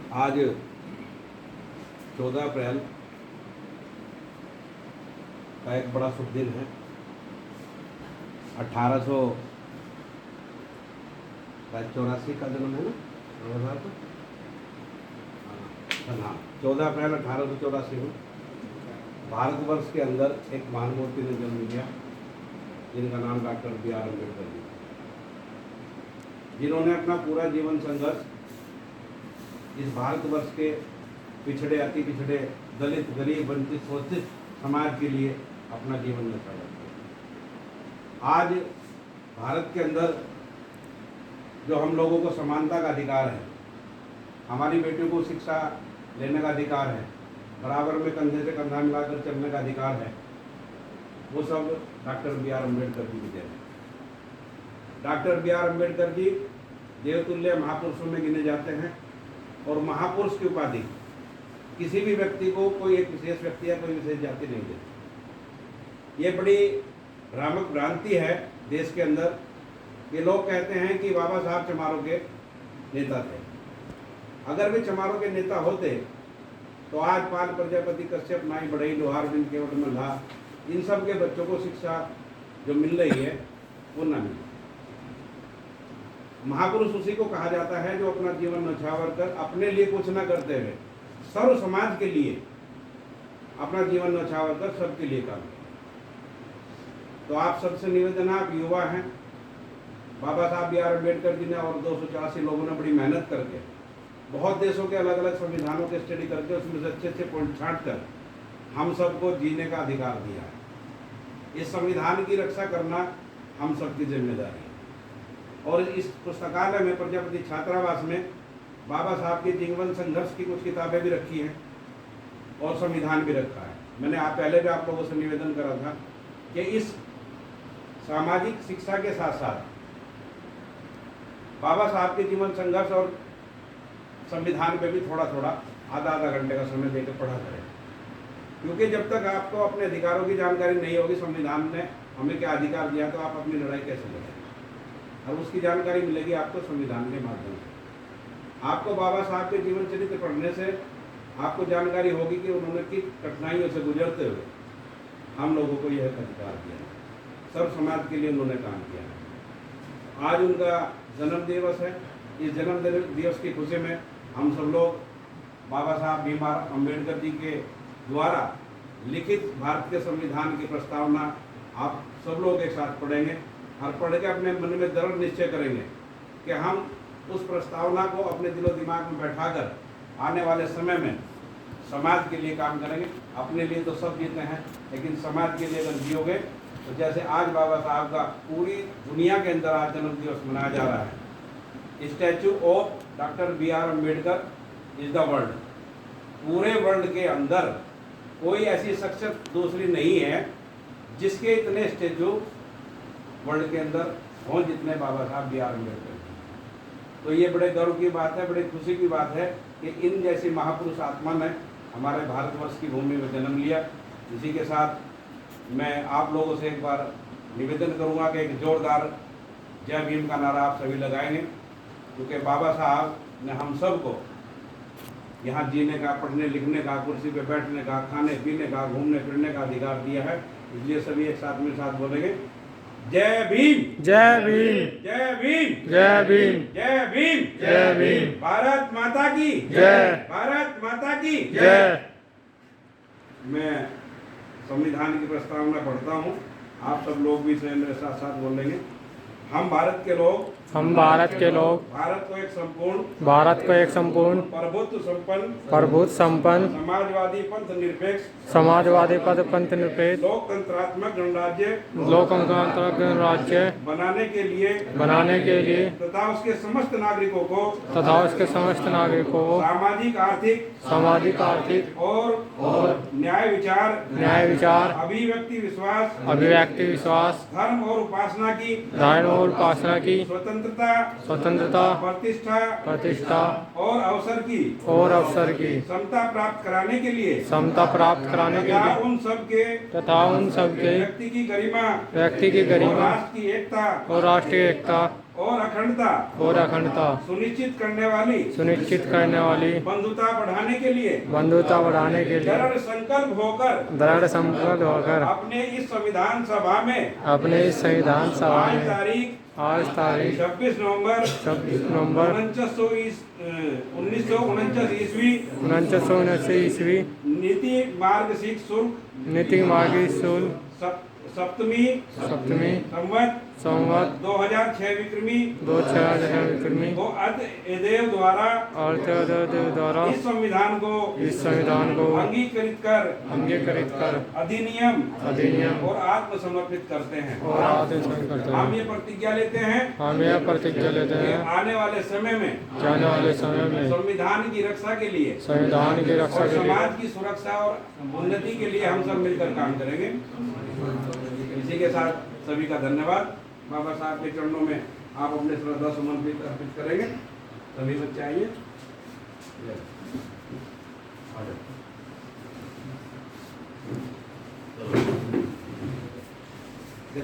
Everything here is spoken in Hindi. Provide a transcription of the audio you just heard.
आज 14 अप्रैल का एक बड़ा शुभ दिन है। 1884 का जन्म है ना बाबा साहब का। हाँ, 14 अप्रैल 1884 में भारतवर्ष के अंदर एक महान मूर्ति ने जन्म लिया, जिनका नाम डॉक्टर B.R. अम्बेडकर जी, जिन्होंने अपना पूरा जीवन संघर्ष इस भारतवर्ष के पिछड़े, अति पिछड़े, दलित, गरीब, वंचित, शोषित समाज के लिए अपना जीवन न्यौछावर किया। आज भारत के अंदर जो हम लोगों को समानता का अधिकार है, हमारी बेटियों को शिक्षा लेने का अधिकार है, बराबर में कंधे से कंधा मिलाकर चलने का अधिकार है, वो सब डॉक्टर B.R. अम्बेडकर जी की देन है। Doctor B.R. अम्बेडकर जी देवतुल्य महापुरुषों में गिने जाते हैं और महापुरुष की उपाधि किसी भी व्यक्ति को कोई एक विशेष व्यक्ति या कोई विशेष जाति नहीं देती। ये बड़ी भ्रामक भ्रांति है देश के अंदर कि लोग कहते हैं कि बाबा साहब चमारों के नेता थे। अगर वे चमारों के नेता होते तो आज पाल, प्रजापति, कश्यप, नाई, बढ़ई, लोहार, बिन, केवट, मल्हार, इन सब के बच्चों को शिक्षा जो मिल रही है वो ना मिले। महापुरुष उसी को कहा जाता है जो अपना जीवन न्यौछावर कर अपने लिए कुछ न करते हुए सर्व समाज के लिए अपना जीवन न्यौछावर कर सबके लिए काम करे। तो आप सबसे निवेदन है, आप युवा हैं, बाबा साहब B.R. अम्बेडकर जी ने और 284 लोगों ने बड़ी मेहनत करके बहुत देशों के अलग अलग संविधानों के स्टडी करके उसमें से अच्छे अच्छे पॉइंट छांट कर हम सबको जीने का अधिकार दिया है। इस संविधान की रक्षा करना हम सबकी जिम्मेदारी है। और इस पुस्तकालय में, प्रजापति छात्रावास में, बाबा साहब के जीवन संघर्ष की कुछ किताबें भी रखी हैं और संविधान भी रखा है। मैंने पहले भी आप लोगों से निवेदन करा था कि इस सामाजिक शिक्षा के साथ साथ बाबा साहब के जीवन संघर्ष और संविधान पे भी थोड़ा थोड़ा आधा घंटे का समय देकर पढ़ा करें, क्योंकि जब तक आपको अपने अधिकारों की जानकारी नहीं होगी, संविधान ने हमें क्या अधिकार दिया, तो आप अपनी लड़ाई कैसे लड़ेंगे। और उसकी जानकारी मिलेगी आपको संविधान के माध्यम से। आपको बाबा साहब के जीवन चरित्र पढ़ने से आपको जानकारी होगी कि उन्होंने किन कठिनाइयों से गुजरते हुए हम लोगों को यह अधिकार दिया, सर्व समाज के लिए उन्होंने काम किया। आज उनका जन्म दिवस है। इस जन्म दिवस की खुशी में हम सब लोग बाबा साहब B.R. अम्बेडकर जी के द्वारा लिखित भारत के संविधान की प्रस्तावना आप सब लोग एक साथ पढ़ेंगे और पढ़ के अपने मन में दृढ़ निश्चय करेंगे कि हम उस प्रस्तावना को अपने दिलो दिमाग में बैठाकर आने वाले समय में समाज के लिए काम करेंगे। अपने लिए तो सब जीते हैं, लेकिन समाज के लिए अगर जियोगे तो जैसे आज बाबा साहब का पूरी दुनिया के अंदर आज जन्म दिवस मनाया जा रहा है, statue of doctor B.R. Ambedkar is the world. पूरे वर्ल्ड के अंदर कोई ऐसी शख्सियत दूसरी नहीं है जिसके इतने स्टैचू वर्ल्ड के अंदर हों जितने बाबा साहब B.R. अम्बेडकर। तो ये बड़े गर्व की बात है, बड़े खुशी की बात है कि इन जैसी महापुरुष आत्मा ने हमारे भारतवर्ष की भूमि में जन्म लिया। इसी के साथ मैं आप लोगों से एक बार निवेदन करूंगा कि एक जोरदार जय भीम का नारा आप सभी लगाएंगे, क्योंकि बाबा साहब ने हम सब को यहाँ जीने का, पढ़ने लिखने का, कुर्सी पे बैठने का, खाने पीने का, घूमने फिरने का अधिकार दिया है। इसलिए सभी एक साथ में साथ बोलेंगे, जय भीम, जय भीम, जय भीम, जय भीम, जय भीम, जय भीम। भारत माता की जय, भारत माता की जय। मैं संविधान की प्रस्तावना पढ़ता हूँ, आप सब लोग भी इसे मेरे साथ साथ बोलेंगे। हम भारत के लोग, हम भारत के लोग भारत को एक संपूर्ण, भारत को एक संपूर्ण, प्रभुत्व संपन्न, समाजवादी पंथ निरपेक्ष, समाजवादी पंथ निरपेक्ष, लोकतंत्रात्मक गणराज्य राज्य बनाने के लिए तथा उसके समस्त नागरिकों को सामाजिक आर्थिक और न्याय विचार, अभिव्यक्ति विश्वास, धर्म और उपासना की स्वतंत्रता, प्रतिष्ठा और अवसर की समता प्राप्त कराने के लिए तथा उन सब के व्यक्ति की गरिमा और राष्ट्रीय एकता और अखंडता सुनिश्चित करने वाली बंधुता बढ़ाने के लिए दृढ़ संकल्प होकर अपने इस संविधान सभा में आज तारीख 26 नवंबर 1949 ईस्वी नीति मार्गशीर्ष शुल्क सप्तमी संवत 2006 विक्रमी को अद्यदेव द्वारा इस संविधान को अंगीकृत कर अधिनियम और आत्मसमर्पित करते हैं। हम ये प्रतिज्ञा लेते हैं कि आने वाले समय में संविधान की रक्षा के लिए और समाज की सुरक्षा और उन्नति के लिए हम सब मिलकर काम करेंगे। इसी के साथ सभी का धन्यवाद। बाबा साहब के चरणों में आप अपने श्रद्धा सुमन अर्पित करेंगे। सभी बच्चे आइए।